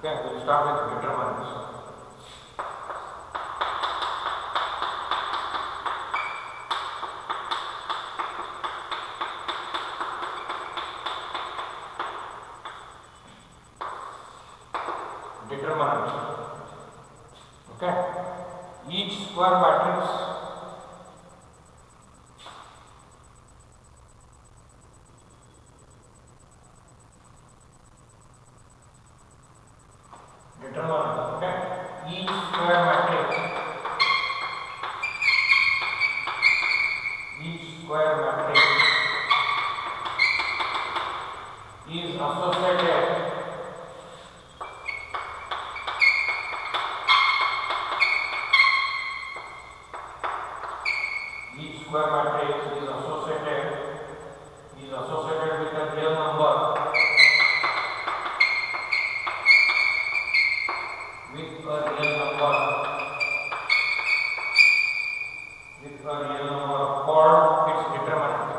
Okay, we'll start with determinants. Determinants. Okay, each square matrix determinant. Okay, each square matrix is associated with a real number called its determinant,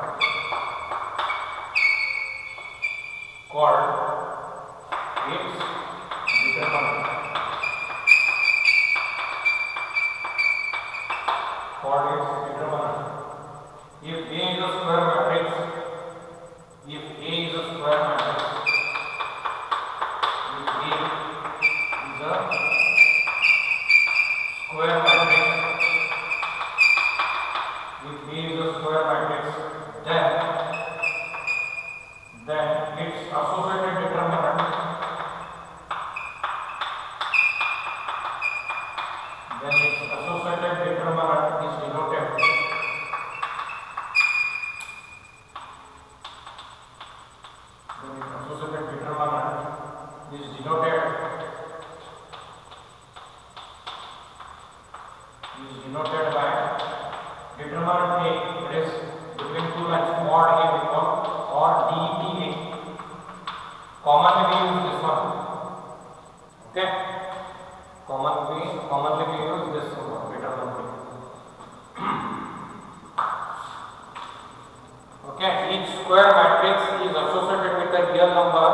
called its determinant. If A is a square matrix, if A is a square matrix, if A is a square matrix, if A is a square matrix, then its associated determinant is denoted by determinant A, that is between two lines, mod A equal or DEA. Commonly we use this one. Okay, commonly we use this one, determinant A. Okay, each square matrix is associated with a real number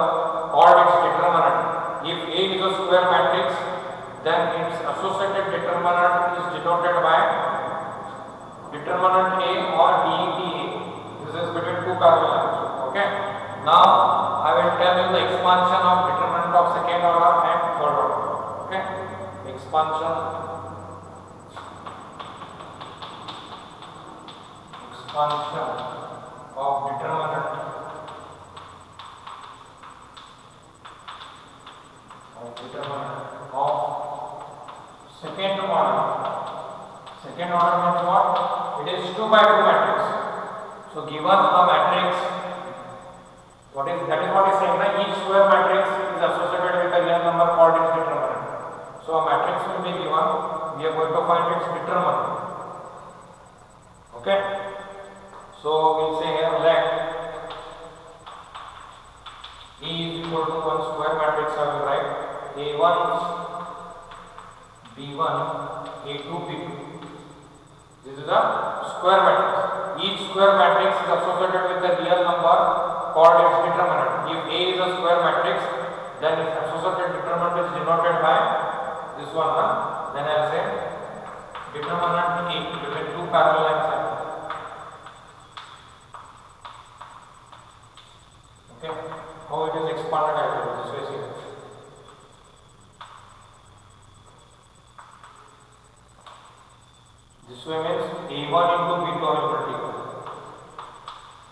called its determinant. If A is a square matrix, then its associated determinant is denoted by determinant A or DEA. This is between two parallel lines. Okay. Now I will tell you the expansion of determinant of second order and third order. Okay. Expansion of determinant of second order. Second order means what? It is 2 by 2 matrix. So given a matrix, that is what is saying that each square matrix is associated with a real number called its determinant. So a matrix will be given, we are going to find its determinant. Okay. So we'll say here let E is equal to one square matrix. I will write A1 B1 A2 B2. This is a square matrix. Each square matrix is associated with a real number called its determinant. If A is a square matrix, then its associated determinant is denoted by this one. Then I will say determinant A between two parallel lines. Okay. How it is expanded, I will this way see. This way means A1 into B2 I will multiply.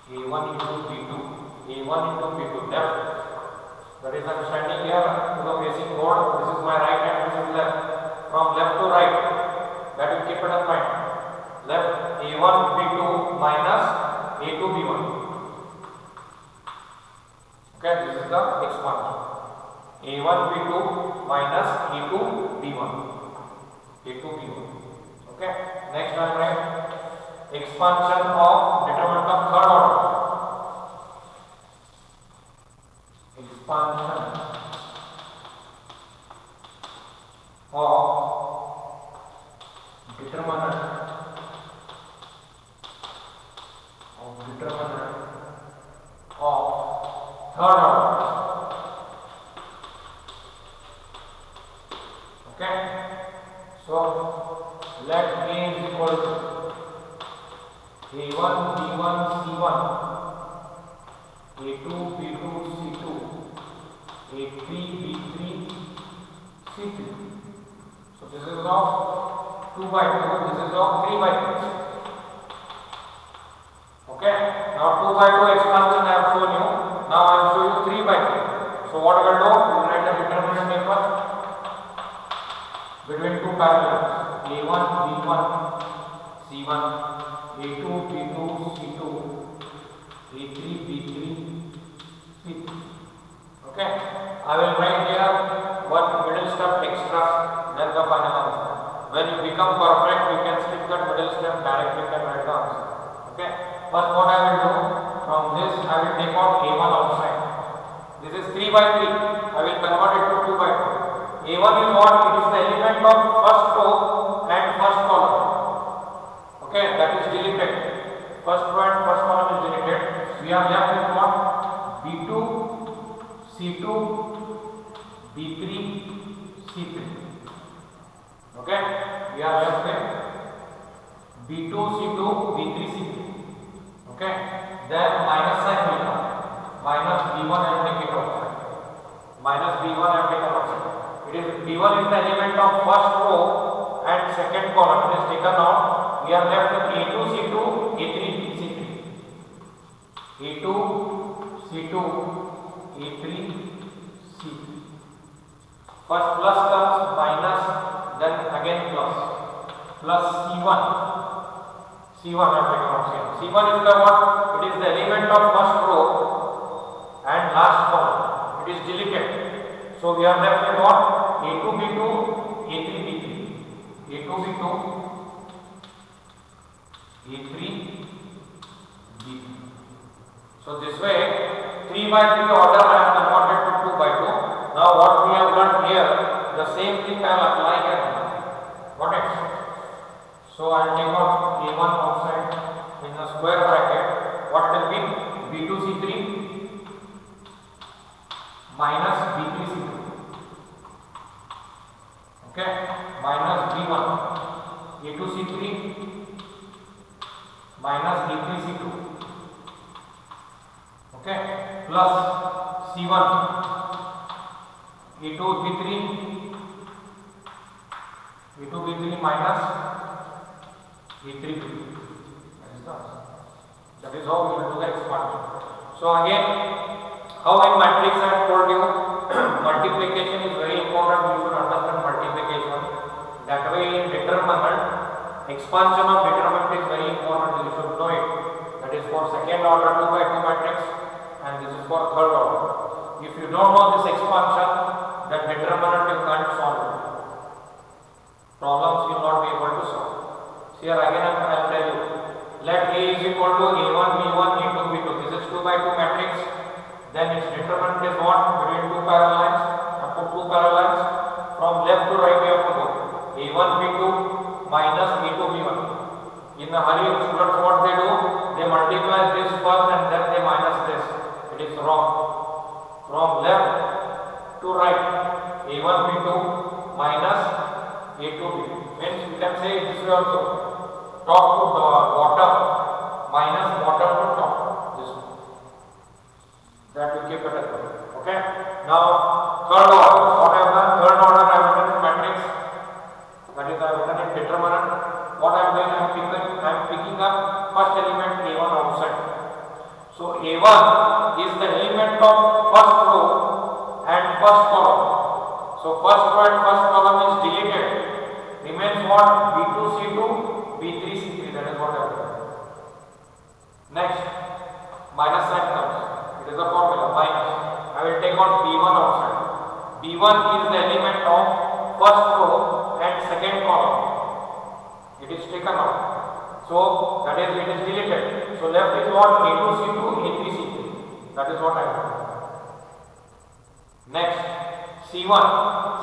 A1 into B2, A1 into B2 left. That is, I am standing here to the facing board. This is my right hand, this is left. From left to right, that will keep it in mind. Left A1 B2 minus A2 B1. Okay, this is the expansion. A1 B2 minus A2 B1. A2 B1. Okay. Next I will write expansion of determinant of third order. Expansion of determinant of third order. So let A is equal to A1 B1 C1, A2 B2 C2, A3 B3 C3. So this is of 2 by 2, this is of 3 by 3. Okay, now 2 by 2 expansion I have shown you. Now I will show you 3 by 3. So what we will do, we will write the determinant paper between two parallels, A1 B1 C1, A2 B2 C2, A3 B3 C3. Okay, I will write here one middle step extra, then the final answer. When you become perfect, you can skip that middle step, directly you can write the answer. Okay, first what I will do, from this I will take out A1 outside. This is 3 by 3, I will convert it to 2 by 2. A1 is what? It is the element of first row and first column. Okay, that is deleted. First row and first column is deleted. We are left with what? B2, C2, B3, C3. Okay, we are left with B2, C2, B3, C3. Okay, then minus sign will come. Minus B1 I will take it outside. Minus B1 I will take it outside. It is B1 is the element of first row and second column. It is taken out. We are left with A2, C2, A3, C3. A2, C2, A3, C3. First plus comes minus, then again plus. Plus C1. C1 I have taken out here. C1 is the what? It is the element of first row and last column. It is deleted. So we are left with what? A2 B2, A3 B3. A2 B2, A3 B3. So this way 3 by 3 order I have converted to 2 by 2. Now what we have learned here, the same thing I will apply here. Got it? So I will take out A1 outside in the square bracket. What will be? B2 C3 minus B3 C2. Okay, minus B1 A2 C3 minus B3 C2. Okay, plus C1 A2 B3 minus A3 B3. That is how we will do the expansion. So again, how in matrix I have told you, multiplication is very important. You should understand multiplication. That way in determinant, expansion of determinant is very important. You should know it. That is for second order 2 by 2 matrix and this is for third order. If you don't know this expansion, then determinant you can't solve it. Problems you will not be able to solve. So here again I will tell you. Let A is equal to A1 B1 A2 B2. This is 2 by 2 matrix. Then its determinant is what? Between two parallel lines. I put two parallel lines. From left to right we have to go. A1 B2 minus A2 B1. In a hurry, students what they do? They multiply this first and then they minus this. It is wrong. From left to right, A1 B2 minus A2 B2. Means you can say this way also. Top to bottom minus bottom to top. This one. That you keep it at the. Okay. Now third order. What I have done? Third order I have written in matrix. That is I have written in determinant. What I am doing? I am picking up first element A1 outside. So A1 is the element of first row and first column. So first row and first column is deleted. Remains what? B2 C2 B3 C3. That is what I have done. Next, minus sign comes. It is a formula, minus. I will take out B1 outside. B1 is the element of first row and second column. It is taken out. So that is, it is deleted. So left is what? A2 C2 A3 C3. That is what I have done. Next, C1.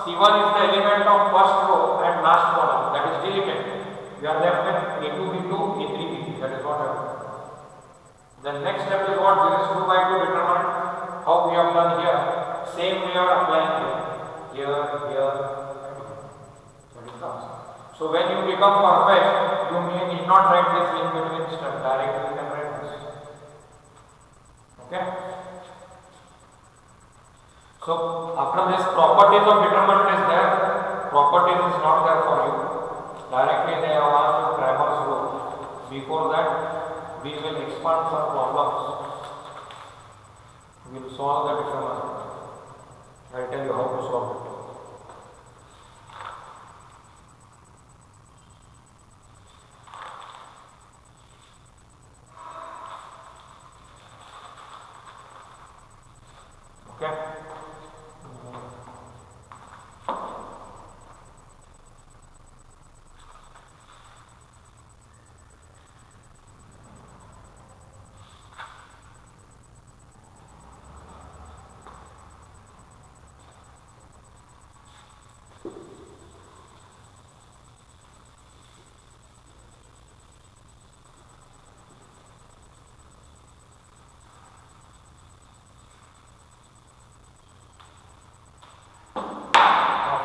C1 is the element of first row and last column. That is deleted. We are left with A2 B2 A3 B3. That is what I have done. The next step is what? This is 2 by 2 determinant. How we have done here. Same we are applying here. Here, here, and here. That is the answer. So when you become perfect, you need not write this in between step. Directly you can write this. Okay. So after this, properties of determinant is there. Properties is not there for you. Directly they have asked you Cramer's rule. Before that, we will expand some problems. We will solve the determinant. I will tell you how to solve it. Okay.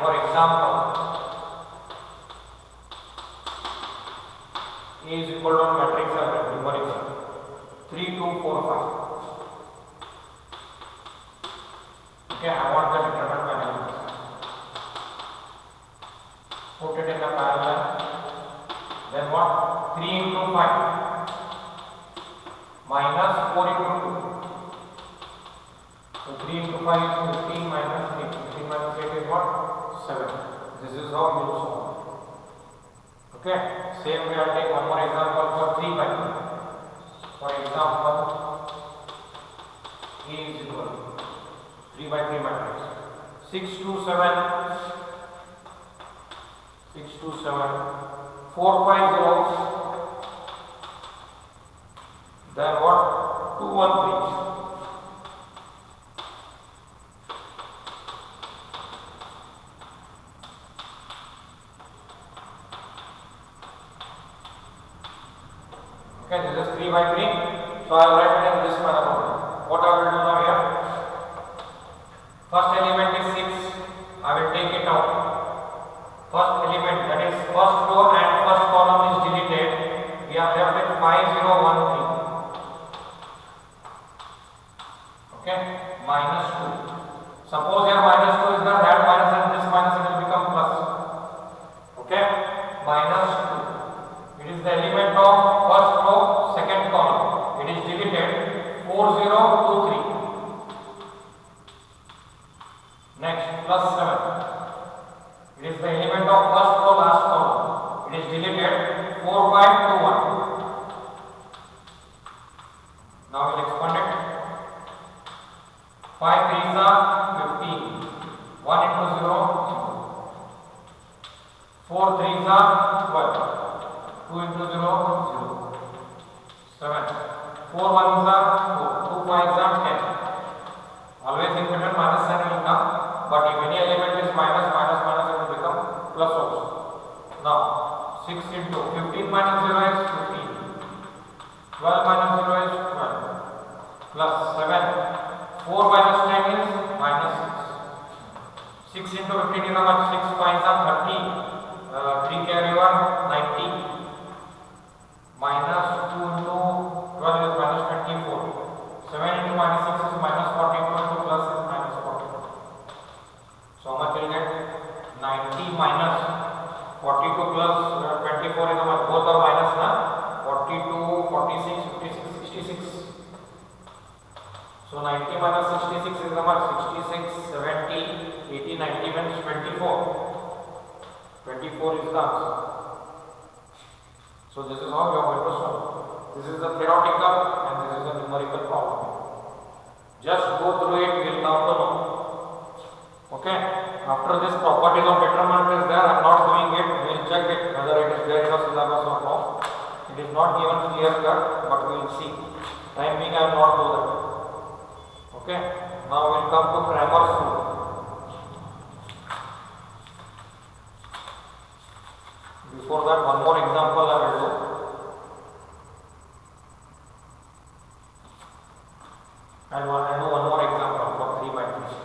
For example, A is equal to matrix of numerical 3, 2, 4, 5. Okay, I want the determinant by elements. Put it in the parallel. Then what? 3 into 5 minus 4 into 2. So 3 into 5 is 15 minus 8. 15 minus 8 is what? 7. This is how you solve. Okay. Same way I'll take one more example for 3 by 3. For example, A is equal to 3 by 3 matrix. 6 to 7. 6 to 7. 4, 5 zeros. Then what? 2, 1, 3. Okay, this is 3 by 3. So I will write it in this manner only. What I will do now here? First element is 6. I will take it out. First element, that is first row and first column is deleted. We are left with 5, 0, 1, 3. Okay, minus 2. Suppose here minus 2 is there, that minus and this minus it will become plus. Okay, minus 2. It is the element of first row, second column. It is deleted. 4, 0, 2, 3. Next, plus 7. It is the element of first row, last column. It is deleted. 4, 5, 2, 1. Now we will expand it. 5 3s are 15. 1 into 0, 0. 4 3s are 12. 2 into 0, 0. 7. 4 1s are 4. 2 5s are 10. Always in between minus sign will come, but if any element is minus, minus, minus, it will become plus also. Now, 6 into 15 minus 0 is 15. 12 minus 0 is 12. Plus 7. 4 minus 10 is minus 6. 6 into 15 is how much? 6 5s are 30. 3 carry 1, 90. Minus 2 into 12 is minus 24. 7 into minus 6 is minus 44 into plus is minus 44. So how much will get? 90 minus 42 plus 24 is how much? Both are minus na? 42, 46, 56, 66. So 90 minus 66 is how much? 66, 70, 80, 90 means 24. 24 is the answer. So this is how you are going to solve. This is the theoretical and this is the numerical problem. Just go through it, you will come to know. Okay. After this properties of determinant is there, I am not doing it. We will check it whether it is there in the syllabus or not. It is not given clear cut, but we will see. Time being I will not do that. Okay. Now we will come to Cramer's rule. Before that, one more example I will do. And I do one more example for 3 by 3.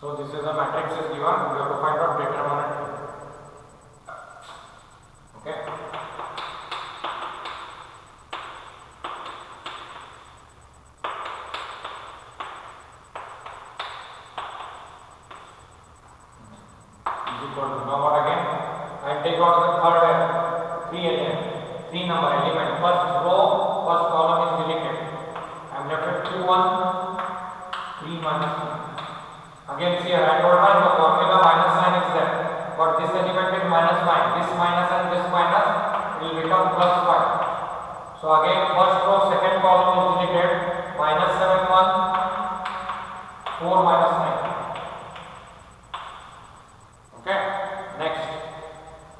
So this is a matrix is given. We have to find out determinant. Okay. Now what again? I take out the third 3 number element. First row, first column is deleted. I am left with Q1, 3 minus 1. Again see here, I told the formula minus sign is there. But this element is minus 5. This minus and this minus will become plus 5. So again first row, second column is deleted. Minus 7, 1, 4 minus 9. Okay, next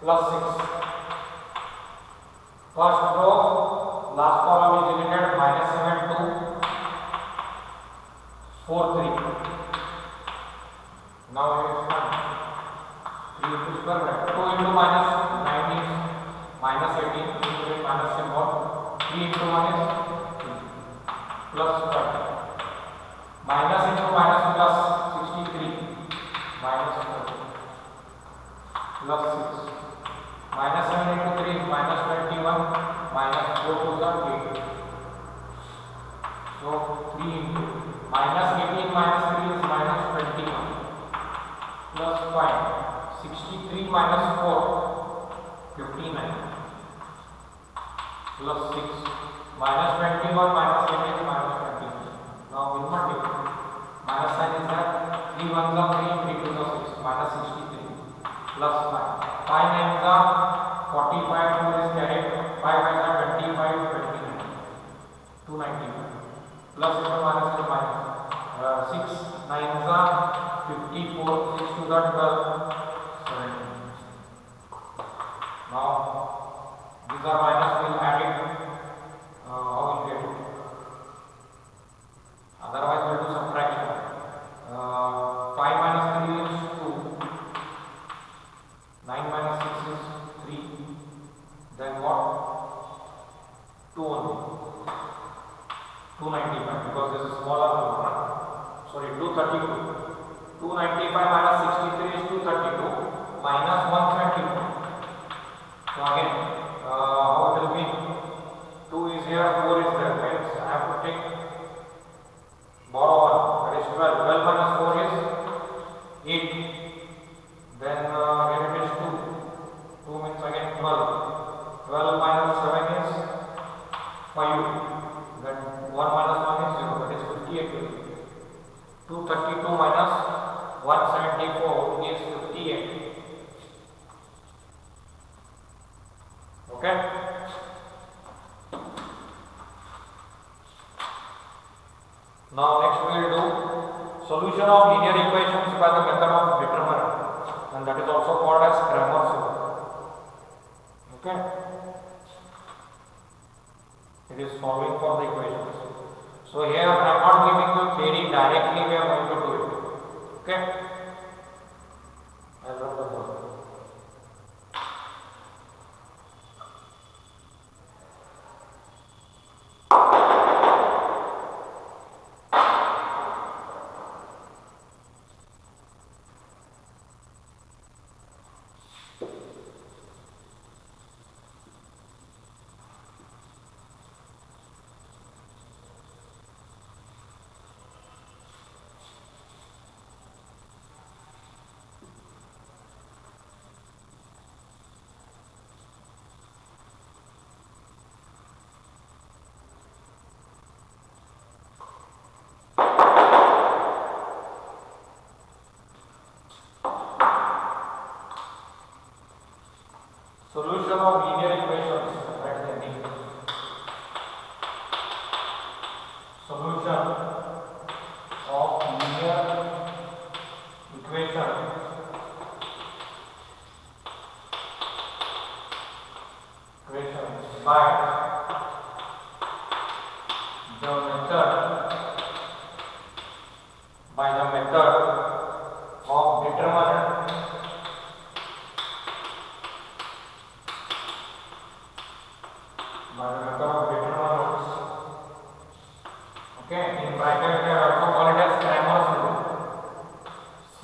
plus 6. First row, last column is deleted. Minus 7, 2, 4, 3. Now we expand 3 into square bracket. 2 into minus 9 is minus 18. Into minus symbol. 3 into 1 is 3 plus 5. Minus into minus plus 63 minus 4 plus 6. Minus 7 into 3 is minus 21 minus 4 to the 8. So 3 into minus 18 minus 3 is minus 21 plus 5. 63 minus 4 59 plus 6 minus 21 minus 8 is minus 20. Now we multiply. Minus sign is that 3 1s are 3, 3 2s are 6, minus 63 plus 5. 5 9s are 45, 2 is carried, 5 5s are 25, 29, 295 plus into minus into minus. 6 9s are 54, 6 2s are 12, 17. Now these are minus, will add it. How will get it? Otherwise we will do subtraction. 5 minus 3 is 2. 9 minus 6 is 3. Then what? 2 only. 295 because this is smaller number. Sorry, 232. 295 minus 63 is 232 minus 174. So again, how it will be? 2 is here, 4 is there. Hence I have to take borrow 1. That is 12. 12 minus 4 is 8. Then again it is 2. 2 means again 12. 12 minus 7 is 5. Then 1 minus 1 is 0. That is 58. 232 minus 174 is 58. Okay. Now next we will do solution of linear equations by the method of determinant, and that is also called as Cramer's rule. Okay. It is solving for the equations. So here I am not giving you theory directly, we are going to do it. Okay. I will run the board. Solution of linear equations. Write the name. Solution of linear equation. Equations by the method of determinant. By the method of determinants. Okay, in bracket we also call it as Cramer's rule. C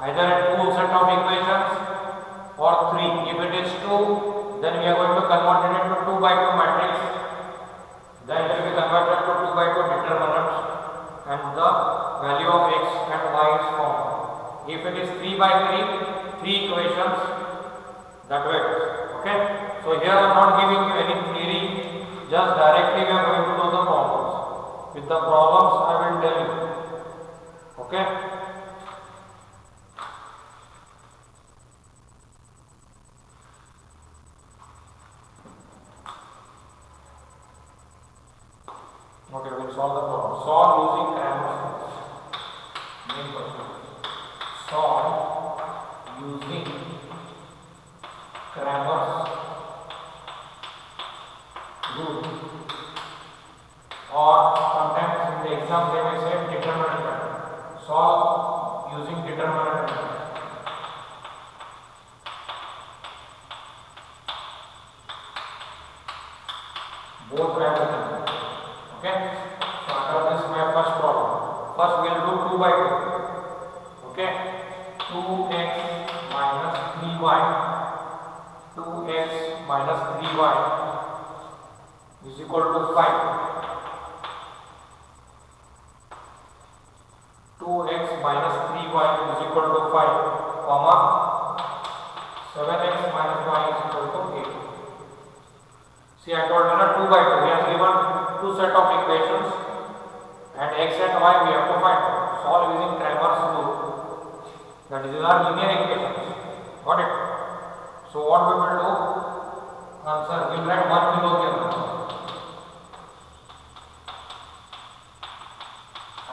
either two set of equations or three. If it is two, then we are going to convert it into 2 by 2 matrix. Then it will be converted to 2 by 2 determinants and the value of x and y is found. If it is 3 by 3, 3 equations, that way. Okay. So here I am not giving you any theory, just directly we are going to do the problems. With the problems I will tell you. Okay. Okay, we will solve the problem. Solve using Cramer's rule. Main question. Solve using Cramer's rule. Or sometimes in the exam they may say determinant method. Solve using determinant method. Both have the method. Okay. So under this we have first problem. First we will do 2 by 2. Okay. 2x minus 3y. 2x minus 3y is equal to 5. 2x minus 3y is equal to 5, comma 7x minus y is equal to 8. See, I told you not 2 by 2. We have given two set of equations and x and y we have to find. Solve using Cramer's rule. That is our linear equations. Got it? So what we will do? Answer. We will write 1 below here.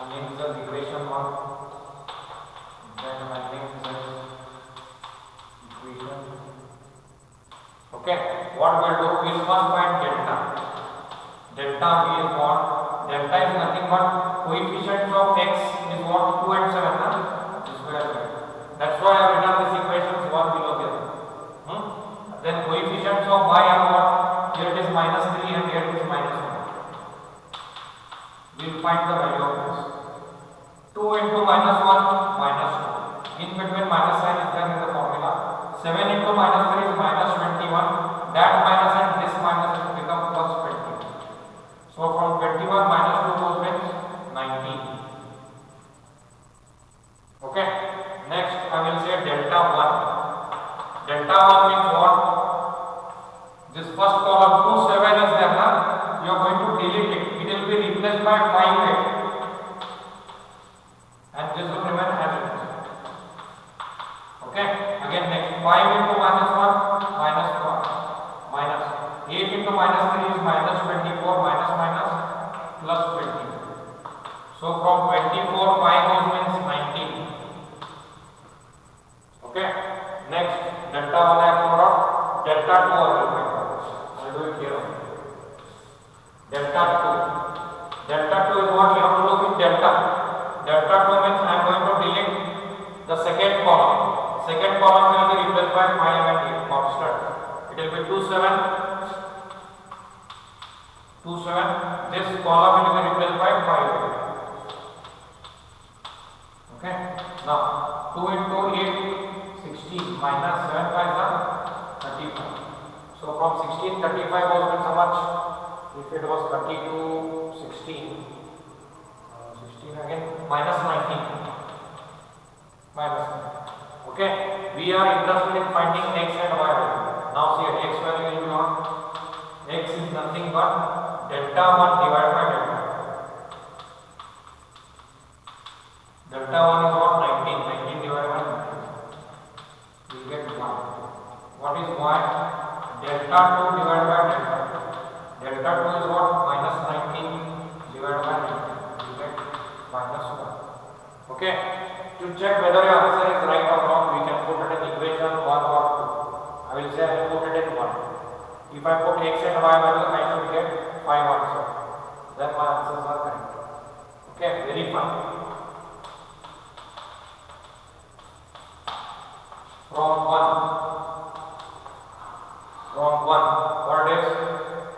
Again the equation 1. Then again the equation. Okay. What we will do? We will first find delta. Delta V is what? Delta is nothing but coefficients of x is what? 2 and 7. This way. That's why I have written this equations 1 below here. Then coefficients of y are what? Here it is minus 3 and here it is minus 1. We will find the value of this. 2 into minus 1, minus 2. In between minus sign is there in the formula. 7 into minus 3 is minus 21. That minus and this minus will become plus 20. So from 21 minus 2 goes with 19. Okay. Next I will say delta 1. Delta 1 means what? This first column 2, 7 is there now. You are going to delete it. It will be replaced by 5, 8. And this will remain as it is. Okay. Again next 5 into minus 1, minus 1. Minus 8 into minus 3 is minus 24, minus minus plus 20. So from 24, 5 goes means 19. Okay. Next, delta 1 I have found out. Delta 2 I will find out. I will do it here. Delta 2. Delta 2 is what you have to look in delta. Delta 2 means I am going to delete the second column. Second column will be replaced by 5 and 8 constant. It will be 2, 7. 2, 7. This column will be replaced by 5. Okay. Now 2 into 8. 16 minus 7 5 is 35. So from 16 35 was means how much? If it was 32 16 16 again minus 19 minus 19. Okay. We are interested in finding x and y value. Now see x value will be what? X is nothing but delta 1 divided by delta. Delta 1 is what? 19. 19 divided by 19. You get 1. What is y? Delta 2 divided by delta. Delta 2 is what? Minus 19 divided by 19. You get minus 1. Okay. To check whether your answer is right or wrong, we can put it in equation 1 or 2. I will say I will put it in 1. If I put x and y value, I should get 5 answer. Then my answers are correct. Okay. Very fun. From 1, what is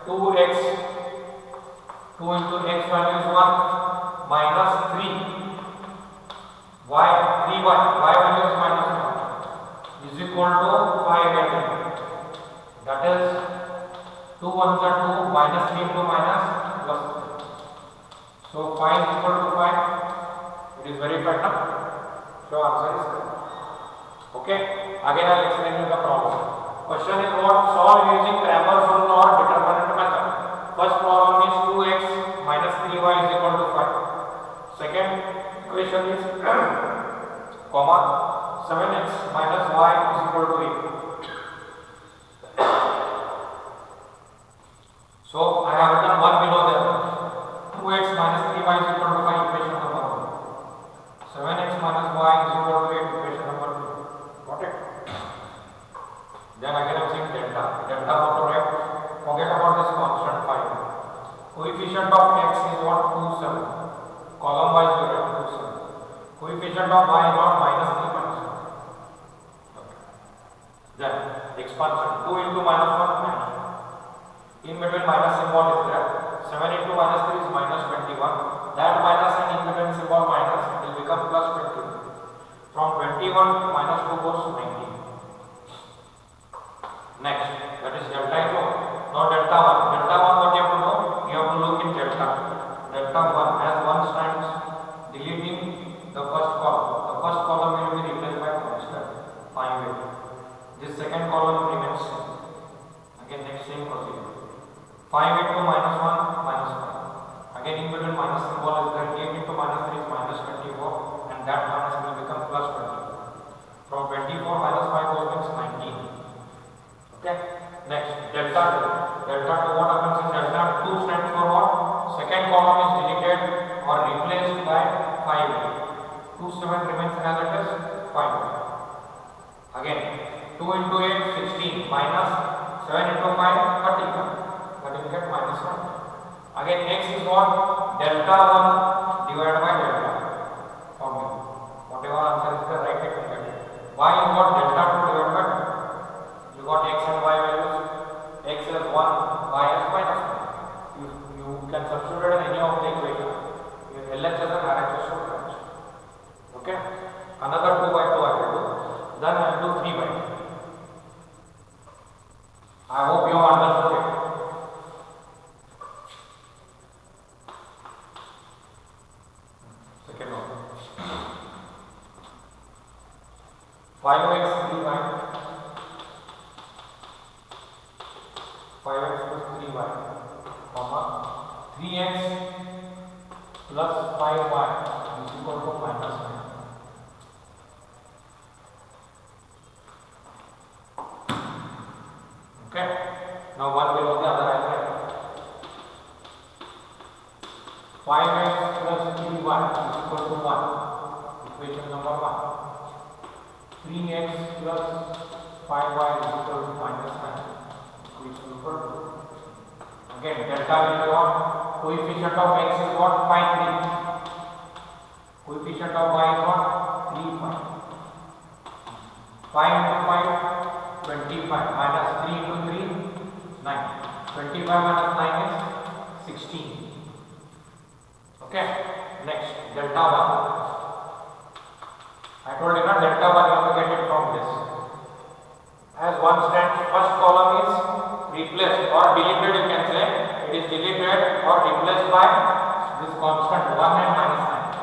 2x, 2 into x value is 1, minus 3, y value is minus equal to 5 again. That is 2 1s are 2, minus 3 into minus plus 3. So 5 is equal to 5. It is verified now. So answer is correct. Okay. Again I will explain you the problem. Question is what? Solve using Cramer's rule or determinant method. First problem is 2x minus 3y is equal to 5. Second equation is comma 7x minus y is equal to 8. So I have written one below there. 2x minus 3y is equal to 5, equation number 1. 7x minus y is equal to 8, equation number 2. Got it? Then again I am saying delta. Delta what to write? Forget about this constant 5. Coefficient of x is what? 2, 7. Column wise we write 2, 7. Coefficient of y is what? Minus 3, minus 1. Okay. Then expansion. 2 into minus 1, minus 1. In between minus symbol is there. 7 into minus 3 is minus 21. That minus and in between symbol minus will become plus 21. From 21 to minus 2 goes 19. Next, that is delta is what? Now delta 1. Delta 1 what you have to know? You have to look in delta. Delta 1 as 1 stands deleting the first column. The first column will be replaced by constant 5. This second column remains same. Again next same procedure. 5 into minus 1 minus 5. Again in between minus symbol is there. 8 into minus 3 is minus 24 and that minus will become plus 20. From 24 minus 5 goes means 19. Okay. Next delta 2. Delta 2 what happens in delta 2 stands for what? Second column is deleted or replaced by 5. 2 7 remains as it is 5. Again 2 into 8 16 minus 7 into 5 35. But you get minus 1. Again next is what? Delta 1 divided by delta formula. Whatever answer is the right, you can get it. Y is what? Delta 2 divided by delta. You got x and y values. X as 1, y as minus 1. You can substitute in any of the equation. Your LHS and RHS should match. Okay. Another 2 by 2 I will do. Then I will do 3 by 2. I hope you have understood it. Second one. 5x 3y. 5x plus 3y, comma 3x plus 5y is equal to minus 9. Okay. Now one below the other I write. 5x plus 3y is equal to 1. Equation number 1. 3x plus 5y is equal to minus 9. Again delta will be what? Coefficient of x is what? 5 3. Coefficient of y is what? 3 5. 5 into 5 25 minus 3 into 3 9. 25 minus 9 is 16. Okay. Next delta 1. I told you not delta 1 you have to get it from this. As one stands, first column is replaced or deleted, you can say. It is deleted or replaced by this constant 1 and minus 9.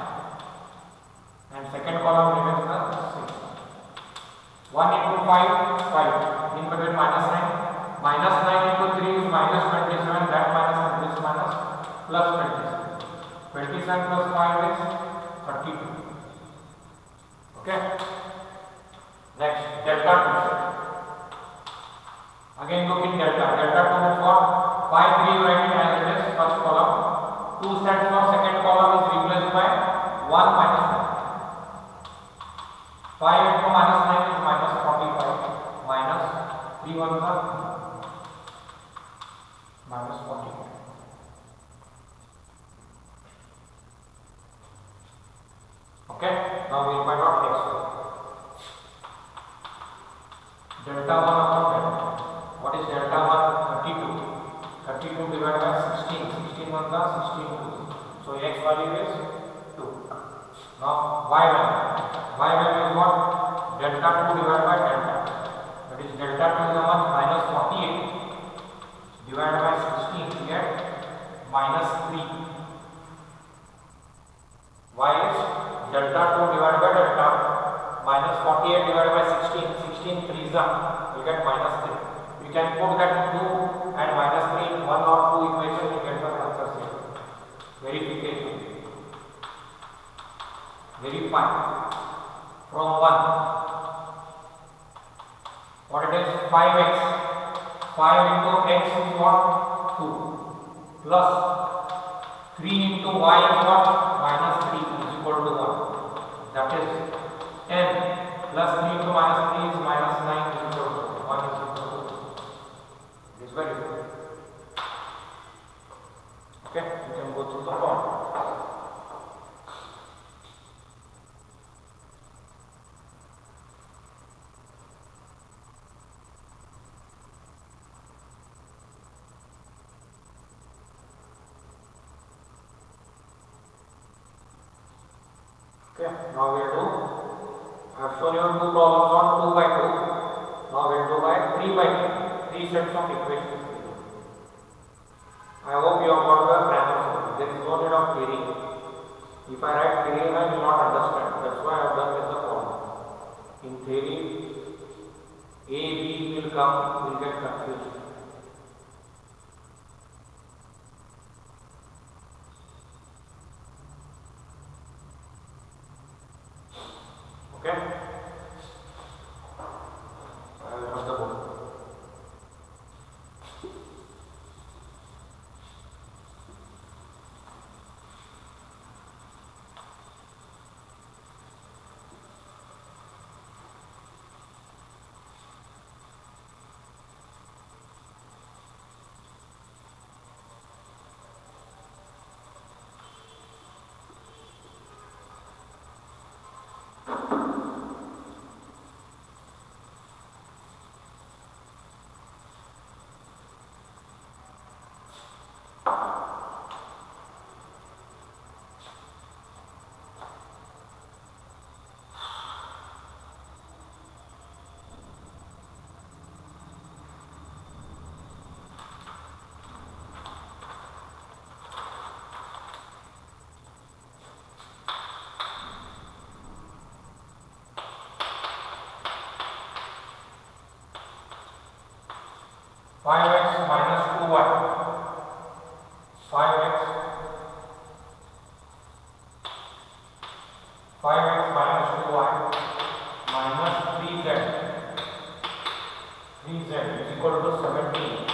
And second column remains the 6. 1 into 5, 5. In between minus 9. Minus 9 into 3 is minus 27. That minus and this minus plus 27. 27 plus 5 is 32. Okay. Next, delta 2. Again look in delta. Delta 2 is what? 5 3 write it as it is, first column. 2 stands for second column is replaced by 1 minus 9. 5 into minus 9 is minus 45. Minus 3 1 are minus 45. Okay. Now we will find out next one. Delta 1 upon delta. What is delta 1? 32. 32 divided by 16. 16 1 are 16 2. So x value is 2. Now y value. Y value is what? Delta 2 divided by delta. delta 2 is how much? Minus 48 divided by 16, we get minus 3. Why is delta 2 divided by delta minus 48 divided by 16, 3 is we get minus 3. We can put that 2 and minus 3 in 1 or 2 equation, we get the answer here. Verification. Verify from 1. What it is? 5x. 5 into x is what? 2. Plus 3 into y is what? Minus 3 is equal to 1. That is 10 plus 3 into minus 3 is minus 9 is equal to 1 is equal to 2. It is very good. Okay, you can go through the form. Okay, now we will do, I have shown you 2 problems on 2 by 2. Now we will do by 3 by 3. 3 sets of equations. I hope you have got the grammar. There is no need of theory. If I write theory, I will not understand. That's why I have done with the form. In theory, A, B will come, will get confused. Okay? I will run the board. Five x minus 2y. 5x minus 2y minus 3z. 3z is equal to 17.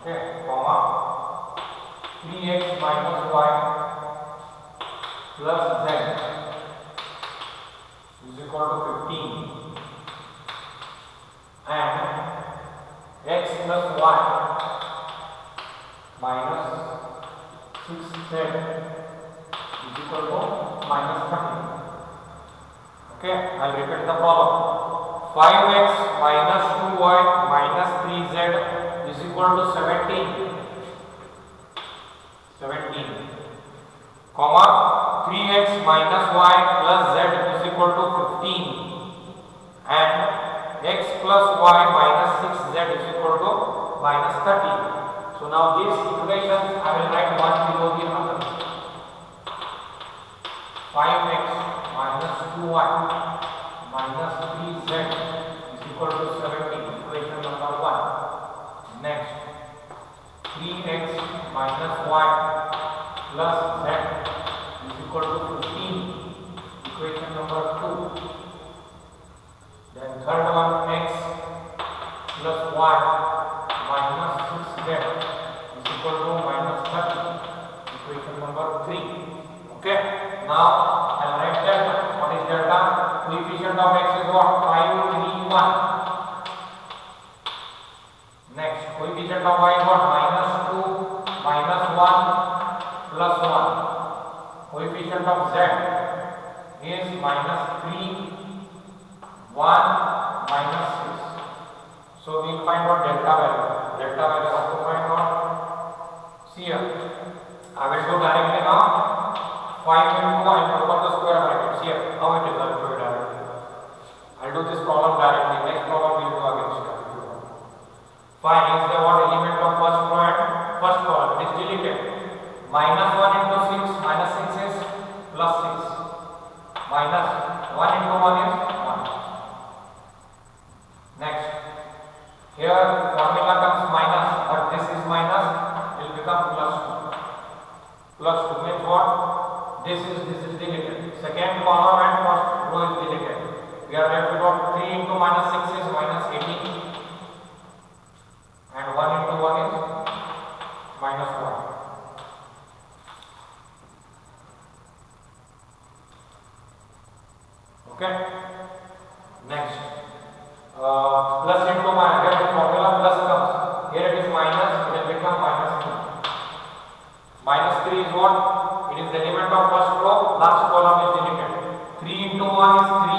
Okay, comma 3x minus y plus z is equal to 15. And x plus y minus 6z is equal to minus 30. Okay, I will repeat the problem. 5x minus 2y minus 3z is equal to 17. 17. Comma 3x minus y plus z is equal to 15. And x plus y minus 6z is equal to minus 30. So now these equations I will write one below the other. 5x minus 2y minus 3z is equal to 17. Equation number 1. Next, 3x minus y plus z is equal to 15. Equation number 2. Then third one, x plus y minus 6z is equal to minus 30. Equation number 3. Okay. Now I will write delta. What is delta? Coefficient of x is what? 5, 3, 1. Next, coefficient of y is what? Minus 2, minus 1, plus 1. Coefficient of z is minus 3, 1, minus 6. So we will find what delta value. Delta value have to find what? See here. I will do directly now. 5 into I will open the square brackets here. How it is? I will do it directly. I will do this problem directly. minus 1 into 1 is 1. Next, here formula comes minus, but this is minus, it will become plus 2. Plus 2 means what? This is deleted. Second column and first row is deleted. We are left with what? 3 into minus 6 is minus 18 and 1 into 1 is minus 1. Okay. Next, plus into minus. Here the formula plus comes. Here it is minus. It will become minus 2. Minus 3 is what? It is the element of first row. Last column is deleted. 3 into 1 is 3.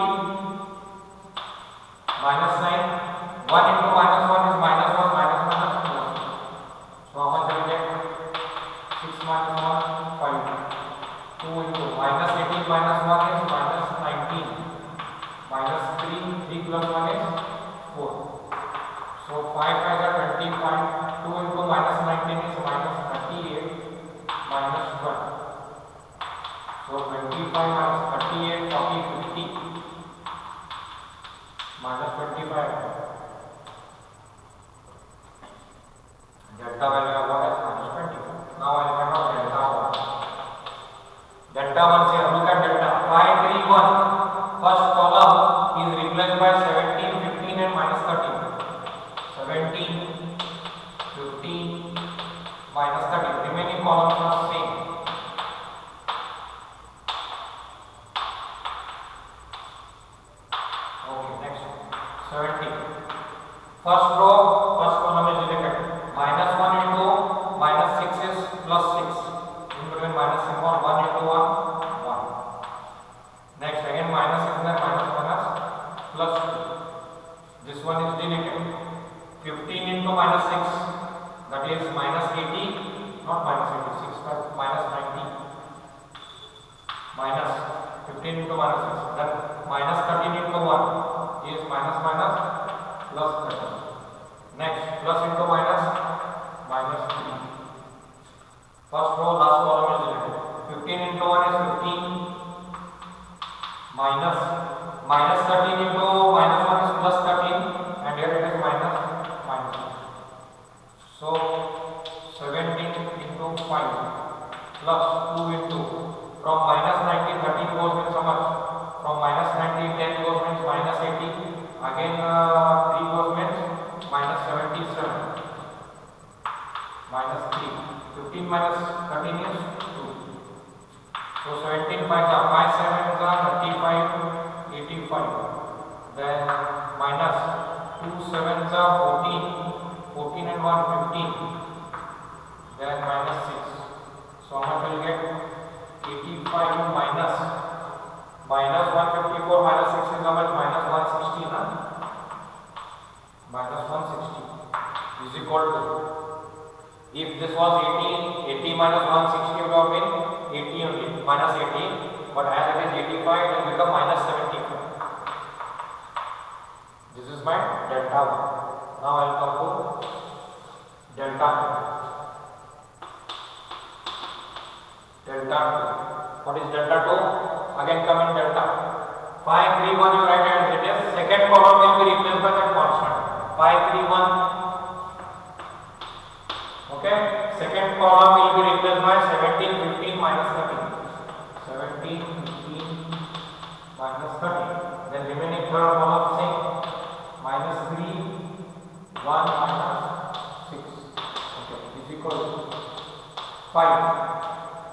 Minus 9. 1 into minus 1 is minus 1. Minus 1. So how much will get? 6 minus 1, 5. 2 into minus 18 minus 1 is minus 19. Minus 3 plus 1 is 4. So 5 5 are 25. 2 into minus 19 is minus 38 minus 1. So 25 minus 38, 40, 50 minus 25. Delta value of what is minus 20. Now I will find out delta 1. Delta 1 here, look at delta 5, 3, 1. First column is replaced by 17, 15 and minus 13. 17, 15, minus 13. Remaining columns are same. Okay, next 17. First row, first column is deleted. Minus 1 into minus 6 is plus 6. In between minus symbol 1 into 1. Next again minus is there, minus plus 2. This one is deleted. 15 into minus 6, that is minus 80, not minus 86, but minus 90. Minus 15 into minus 6, then minus 13 into 1 is minus plus 13. Next plus into minus 3. First row, last column is deleted. 15 into 1 is 15. Minus 13 into minus 1 is plus 13 and here it is minus. So 17 into 5 plus 2 into, from minus 19, 13 goes means how much? From minus 19, 10 goes means minus 80. Again 3 goes means minus 77. Minus 3. 15 minus 13 is 2. So 17 5 7 35, 85. Then minus 2 7 14, 14 and 1 15. Then minus 6. So how much will get? 85 minus 154 minus 6 is how much? Minus 160. Minus 160 is equal to, if this was 80 minus 160 would have been 80 only, minus 80, but as it is 85 it will become minus 75. This is my delta 1. Now I will come to delta 2. Delta 2. What is delta 2? Again come in delta. 5 3 1 you write as it is. Second column will be replaced by that constant. 5 3 1. Okay, second column will be replaced by 17 15 minus 13. 17 15 minus 13. Then remaining third column same. Minus 3 1 minus 6. Okay, is equal to 5.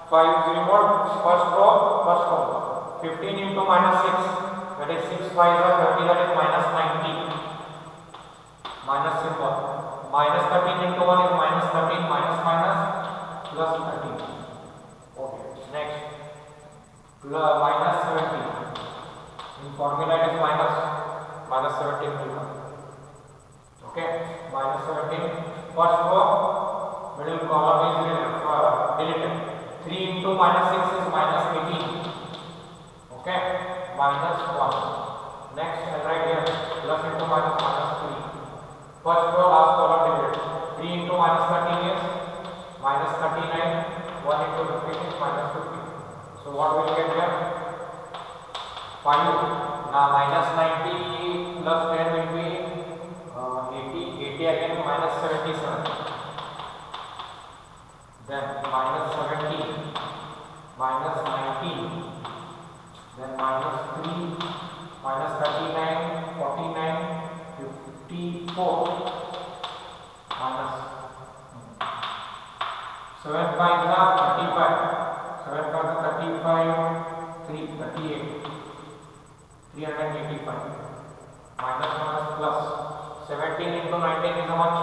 5 is removed. First row, first column. 15 into minus 6, that is 6 5 are 30, that is minus 19. Minus symbol. Minus 13 into 1 is minus 13, minus plus 13. Okay, next. Minus 17. In formula it is minus 17 will come. Okay, minus 17. First row, middle column is deleted. 3 into minus 6 is minus 18. Okay, minus 1. Next, I write here plus into minus 3. First row, last column deleted. 3 into minus 13 is minus 39. 1 into 15 is minus 15. So what will we get here? 5. Now minus 90 plus 10 will be 80. 80 again minus 77. Then minus 17. Minus 19. Then minus 3. Minus 39. 49. 54. Minus 7 5 is 35. 7 5 is 35. 3 38. 385. Minus minus plus 17 into 19 is how much?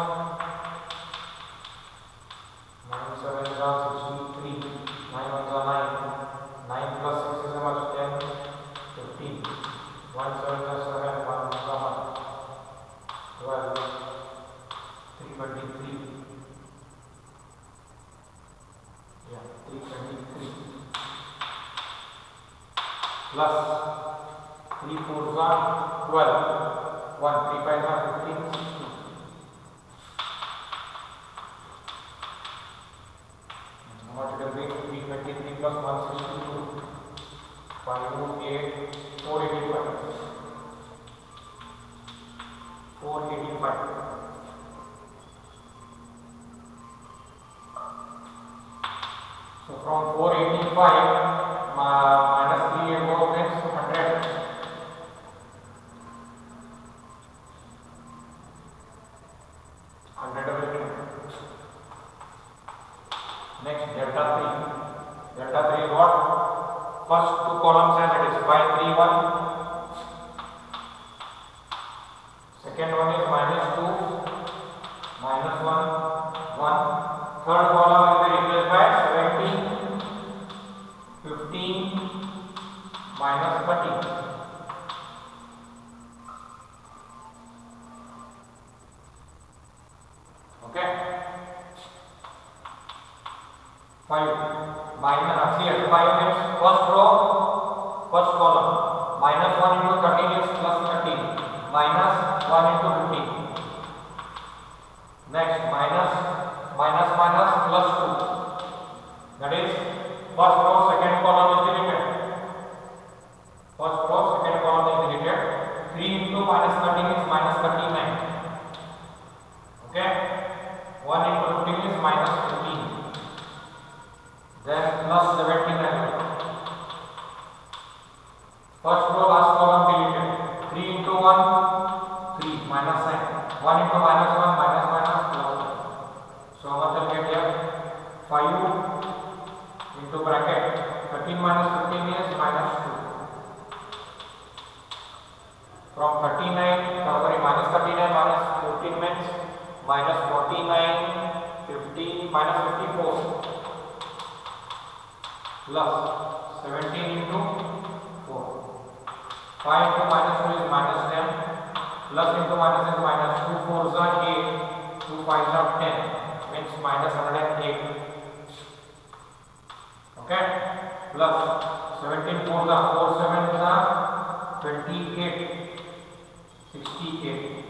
9 7 is 63. 9 1 is 9. 9 plus 6 is how much? 10. 15. 1 7 is 7. 1 is 12. 323. Yeah, 323. Plus 3 4s are 12. 1 3 5s are 15. 60. How much it will be? 323 plus 162. 5 8 485. 485. So from 485 minus 3 above means 100. Next delta 3. Delta 3 is what? First two columns as it is 5 3 1. Second one is minus 2 minus 1 1. Third column will be replaced by 17 15 minus 30. Okay. 5 minus here 5 means first row first column. Minus 1 into 13 is plus 13. Minus 1 into 15. Next minus minus minus plus 2. That is first row second column is deleted. First row second column is deleted. 3 into minus 13 is minus 39. Okay. 1 into 15 is minus 15. Then plus 79. First row last column deleted. 3 into 1 3 minus 9. 1 into minus 1 minus minus plus 1. So how much will get here? 5 into bracket 13 minus 15 is minus 2. From 39 sorry minus 39 minus 14 means minus 49 50 minus 54 plus 17 into 4. 5 into minus 2 is minus 10. Plus into minus is minus 2 4s are 8. 2 5s are 10. Means minus 108. Okay. Plus 17 4s are 4 7s are 28. 68.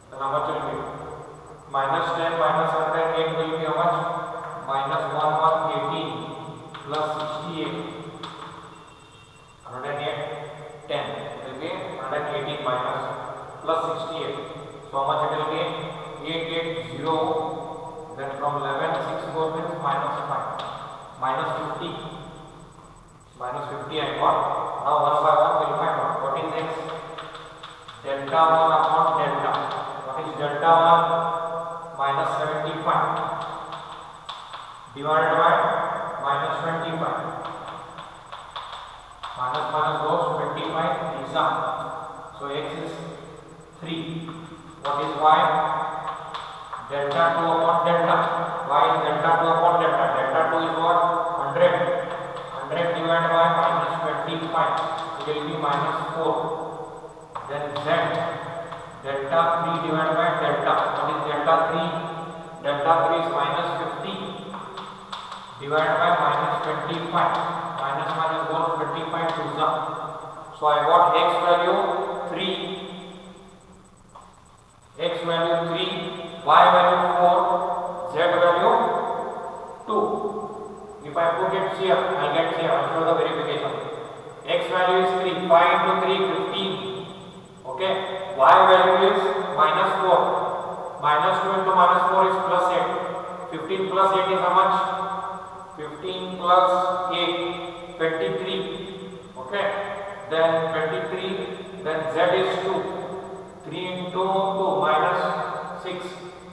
Then how much will be? Minus 10 minus 108 will be how much? Minus 1118 plus 68. 108 10. It will be 118 minus plus 68. So how much it will be? 880. Then from 11 6 goes means minus 5. Minus 50. Minus 50 I got. Now one by one we will find out. What is this? Delta 1 upon delta. What is delta 1? Minus 75 divided by minus 25. Minus minus goes 25 is up. So x is 3. What is y? Delta 2 upon delta. Y is delta 2 upon delta. Delta 2 is what? 100. 100 divided by minus 25. It will be minus 4. Then z. Delta 3 divided by delta. What is delta 3? Delta 3 is minus 50 divided by minus 25. Minus minus goes 25 to the. So I got x value 3. X value 3. Y value 4. Z value 2. If I put it here, I get here after the verification. X value is 3. 5 into 3, 15. Okay. Y value is minus 4. Minus 2 into minus 4 is plus 8. 15 plus 8 is how much? 15 plus 8, 23. Okay. Then 23, then Z is 2. 3 into 2 minus 6.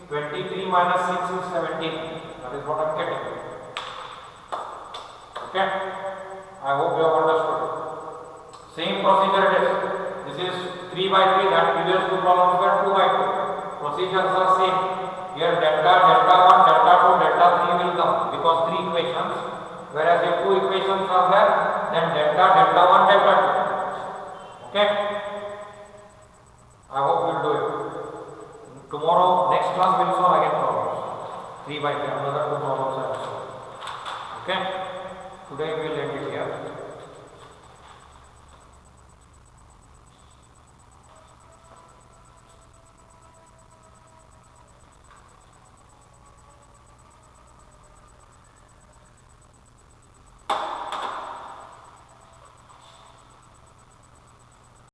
23 minus 6 is 17. That is what I am getting. Okay. I hope you have understood. Same procedure it is. This is 3 by 3, that previous two problems were 2 by 2. Procedures are same. Here delta, delta 1, delta 2, delta 3 will come because 3 equations. Whereas if 2 equations are there, then delta, delta 1, delta 2. Okay. I hope you will do it. Tomorrow, next class we will solve again problems. 3 by 3, another 2 problems I will solve. Okay. Today we will end it here.